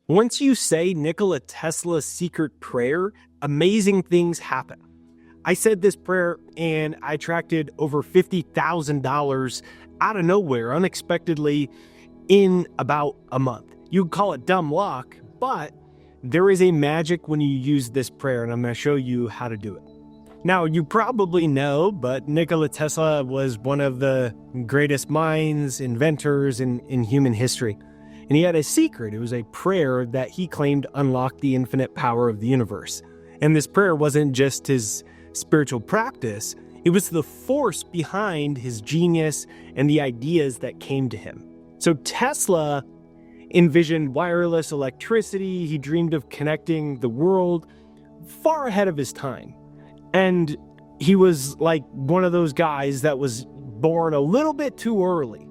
Once you say Nikola Tesla's secret prayer, amazing things happen. I said this prayer and I attracted over $50,000 out of nowhere, unexpectedly, in about a month. You'd call it dumb luck, but there is a magic when you use this prayer, and I'm going to show you how to do it. Now, you probably know, but Nikola Tesla was one of the greatest minds, inventors in human history. And he had a secret. It was a prayer that he claimed unlocked the infinite power of the universe. And this prayer wasn't just his spiritual practice, it was the force behind his genius and the ideas that came to him. So Tesla envisioned wireless electricity. He dreamed of connecting the world far ahead of his time. And he was like one of those guys that was born a little bit too early.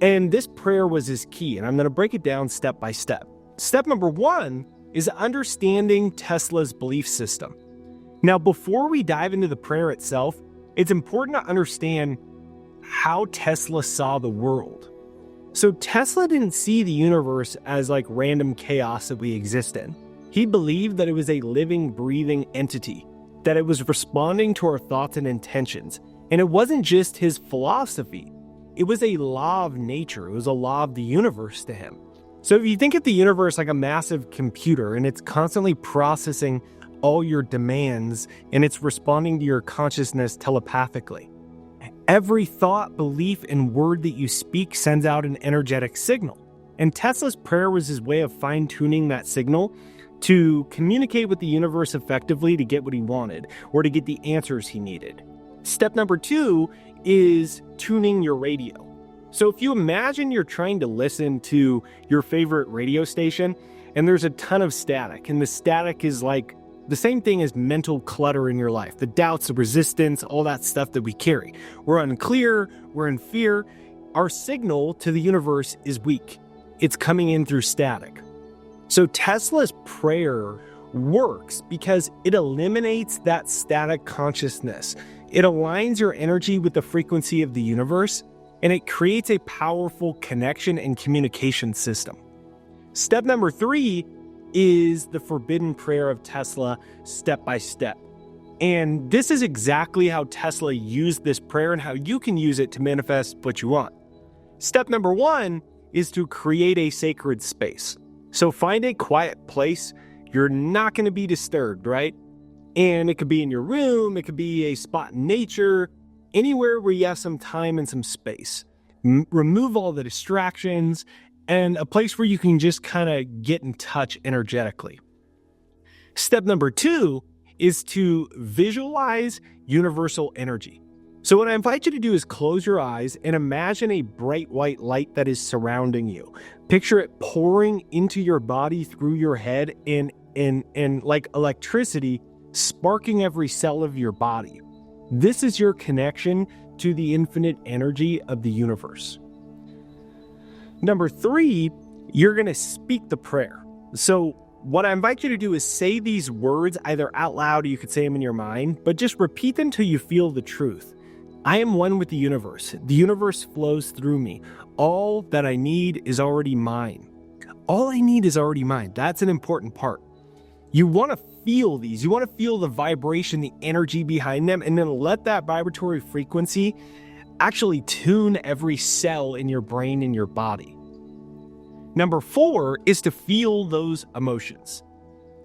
And this prayer was his key, and I'm going to break it down step by step. Step number 1 is understanding Tesla's belief system. Now, before we dive into the prayer itself, it's important to understand how Tesla saw the world. So Tesla didn't see the universe as like random chaos that we exist in. He believed that it was a living, breathing entity, that it was responding to our thoughts and intentions. And it wasn't just his philosophy. It was a law of nature. It was a law of the universe to him. So if you think of the universe like a massive computer and it's constantly processing all your demands and it's responding to your consciousness telepathically. Every thought, belief, and word that you speak sends out an energetic signal. And Tesla's prayer was his way of fine-tuning that signal to communicate with the universe effectively to get what he wanted or to get the answers he needed. Step number 2 is tuning your radio. So if you imagine you're trying to listen to your favorite radio station and there's a ton of static, and the static is like the same thing as mental clutter in your life, the doubts, the resistance, all that stuff that we carry. We're unclear, we're in fear. Our signal to the universe is weak. It's coming in through static. So Tesla's prayer works because it eliminates that static consciousness. It aligns your energy with the frequency of the universe, and it creates a powerful connection and communication system. Step number 3 is the forbidden prayer of Tesla, step by step. And this is exactly how Tesla used this prayer and how you can use it to manifest what you want. Step number 1 is to create a sacred space. So find a quiet place. You're not going to be disturbed, right? And it could be in your room, it could be a spot in nature, anywhere where you have some time and some space. Remove all the distractions and a place where you can just kind of get in touch energetically. Step number 2 is to visualize universal energy. So what I invite you to do is close your eyes and imagine a bright white light that is surrounding you. Picture it pouring into your body through your head and like electricity sparking every cell of your body. This is your connection to the infinite energy of the universe. Number 3, you're going to speak the prayer. So what I invite you to do is say these words either out loud or you could say them in your mind, but just repeat them till you feel the truth. I am one with the universe. The universe flows through me. All that I need is already mine. All I need is already mine. That's an important part. You want to feel these. You want to feel the vibration, the energy behind them, and then let that vibratory frequency actually tune every cell in your brain and your body. Number 4 is to feel those emotions.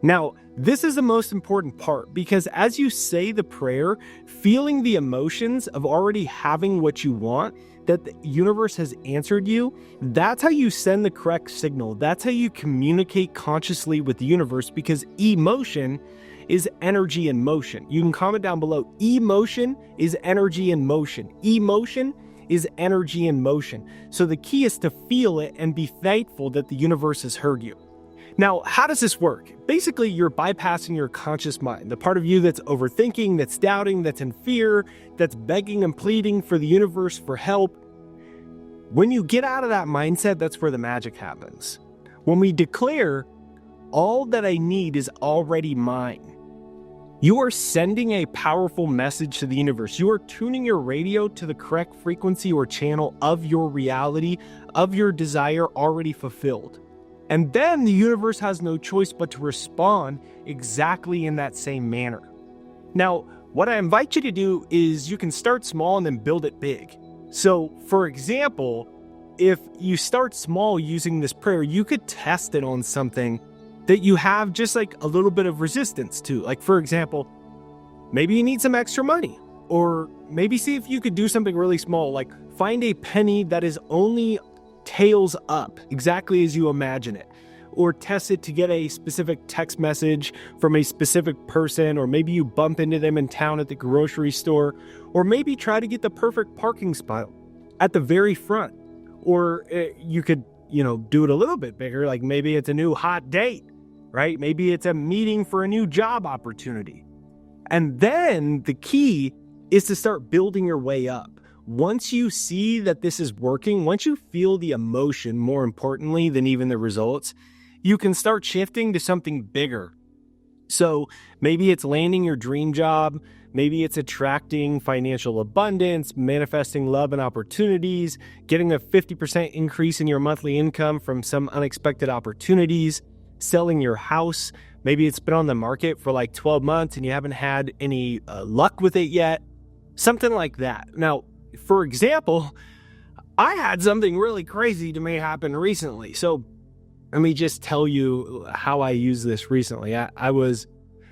Now, this is the most important part because as you say the prayer, feeling the emotions of already having what you want, that the universe has answered you, that's how you send the correct signal. That's how you communicate consciously with the universe because emotion is energy in motion. You can comment down below. Emotion is energy in motion. Emotion is energy in motion. So the key is to feel it and be thankful that the universe has heard you. Now, how does this work? Basically, you're bypassing your conscious mind, the part of you that's overthinking, that's doubting, that's in fear, that's begging and pleading for the universe for help. When you get out of that mindset, that's where the magic happens. When we declare, all that I need is already mine, you are sending a powerful message to the universe. You are tuning your radio to the correct frequency or channel of your reality, of your desire already fulfilled. And then the universe has no choice but to respond exactly in that same manner. Now, what I invite you to do is you can start small and then build it big. So, for example, if you start small using this prayer, you could test it on something that you have just like a little bit of resistance to. Like, for example, maybe you need some extra money, or maybe see if you could do something really small, like find a penny that is only tails up, exactly as you imagine it, or test it to get a specific text message from a specific person, or maybe you bump into them in town at the grocery store, or maybe try to get the perfect parking spot at the very front. Or you could, do it a little bit bigger, like maybe it's a new hot date, right? Maybe it's a meeting for a new job opportunity. And then the key is to start building your way up. Once you see that this is working, once you feel the emotion, more importantly than even the results, you can start shifting to something bigger. So maybe it's landing your dream job, maybe it's attracting financial abundance, manifesting love and opportunities, getting a 50% increase in your monthly income from some unexpected opportunities, selling your house. Maybe it's been on the market for like 12 months and you haven't had any luck with it yet. Something like that. Now, for example, I had something really crazy to me happen recently. So let me just tell you how I used this recently. I was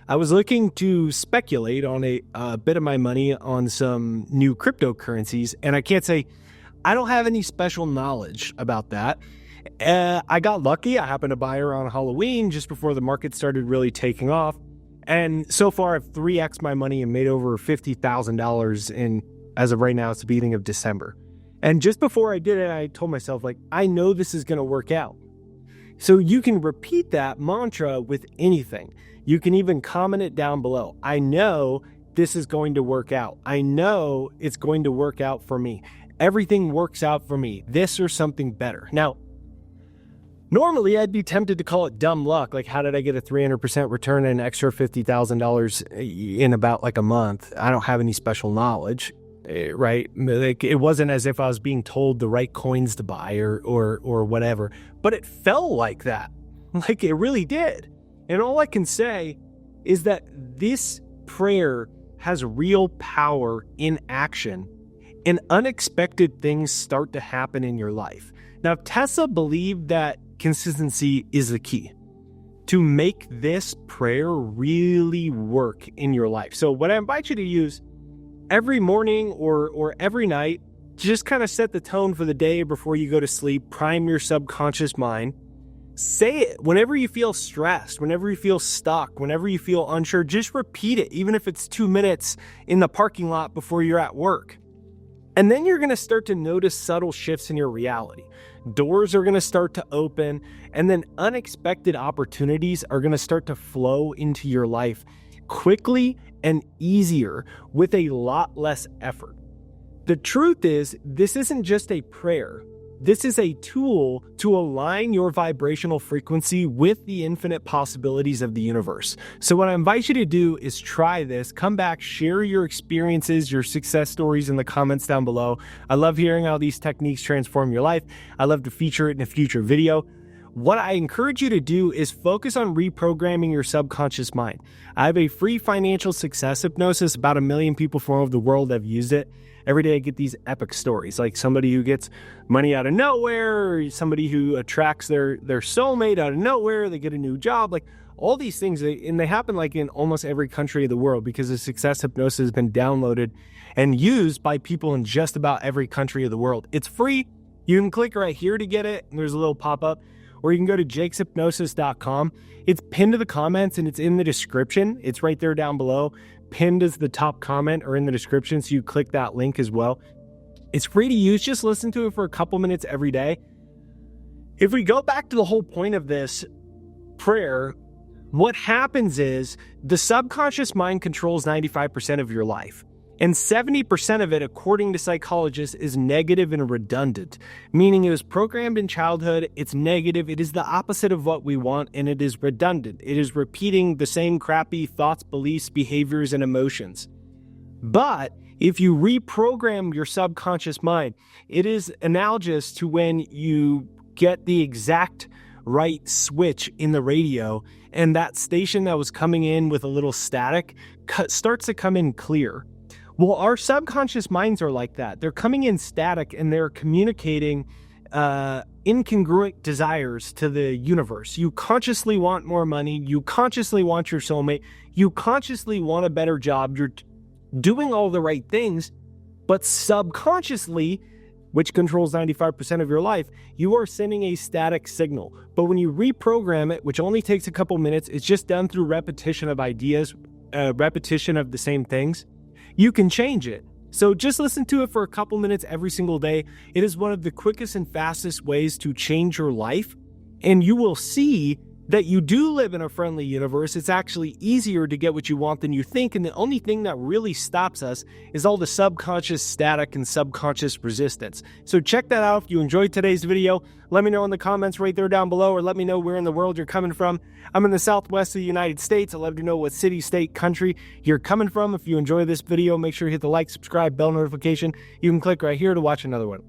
looking to speculate on a bit of my money on some new cryptocurrencies, and I can't say I don't have any special knowledge about that. I got lucky. I happened to buy around Halloween just before the market started really taking off. And so far, I've 3x my money and made over $50,000 in, as of right now, it's the beginning of December. And just before I did it, I told myself, I know this is going to work out. So you can repeat that mantra with anything. You can even comment it down below. I know this is going to work out. I know it's going to work out for me. Everything works out for me. This or something better. Now, normally I'd be tempted to call it dumb luck. Like, how did I get a 300% return and an extra $50,000 in about like a month? I don't have any special knowledge, right? Like, it wasn't as if I was being told the right coins to buy or whatever, but it felt like that. Like, it really did. And all I can say is that this prayer has real power in action, and unexpected things start to happen in your life. Now, Tesla believed that consistency is the key to make this prayer really work in your life. So what I invite you to use every morning or every night, just kind of set the tone for the day before you go to sleep, prime your subconscious mind. Say it whenever you feel stressed, whenever you feel stuck, whenever you feel unsure, just repeat it, even if it's 2 minutes in the parking lot before you're at work. And then you're going to start to notice subtle shifts in your reality. Doors are going to start to open, and then unexpected opportunities are going to start to flow into your life quickly and easier with a lot less effort. The truth is, this isn't just a prayer. This is a tool to align your vibrational frequency with the infinite possibilities of the universe. So what I invite you to do is try this, come back, share your experiences, your success stories in the comments down below. I love hearing how these techniques transform your life. I love to feature it in a future video. What I encourage you to do is focus on reprogramming your subconscious mind. I have a free financial success hypnosis. About 1 million people from all over the world have used it. Every day I get these epic stories, like somebody who gets money out of nowhere, or somebody who attracts their soulmate out of nowhere, they get a new job, like all these things, and they happen like in almost every country of the world because the success hypnosis has been downloaded and used by people in just about every country of the world. It's free. You can click right here to get it, and there's a little pop-up, or you can go to jakeshypnosis.com. It's pinned to the comments and it's in the description. It's right there down below. Pinned as the top comment or in the description, so you click that link as well. It's free to use. Just listen to it for a couple minutes every day. If we go back to the whole point of this prayer, what happens is the subconscious mind controls 95% of your life. And 70% of it, according to psychologists, is negative and redundant, meaning it was programmed in childhood, it's negative, it is the opposite of what we want, and it is redundant. It is repeating the same crappy thoughts, beliefs, behaviors, and emotions. But if you reprogram your subconscious mind, it is analogous to when you get the exact right switch in the radio, and that station that was coming in with a little static starts to come in clear. Well, our subconscious minds are like that. They're coming in static and they're communicating incongruent desires to the universe. You consciously want more money. You consciously want your soulmate. You consciously want a better job. You're doing all the right things, but subconsciously, which controls 95% of your life, you are sending a static signal. But when you reprogram it, which only takes a couple minutes, it's just done through repetition of ideas, repetition of the same things, you can change it. So just listen to it for a couple minutes every single day. It is one of the quickest and fastest ways to change your life, and you will see that you do live in a friendly universe. It's actually easier to get what you want than you think, and the only thing that really stops us is all the subconscious static and subconscious resistance. So check that out. If you enjoyed today's video, let me know in the comments right there down below, or let me know where in the world you're coming from. I'm in the southwest of the United States. I'd love to know what city, state, country you're coming from. If you enjoy this video, make sure you hit the like, subscribe, bell notification. You can click right here to watch another one.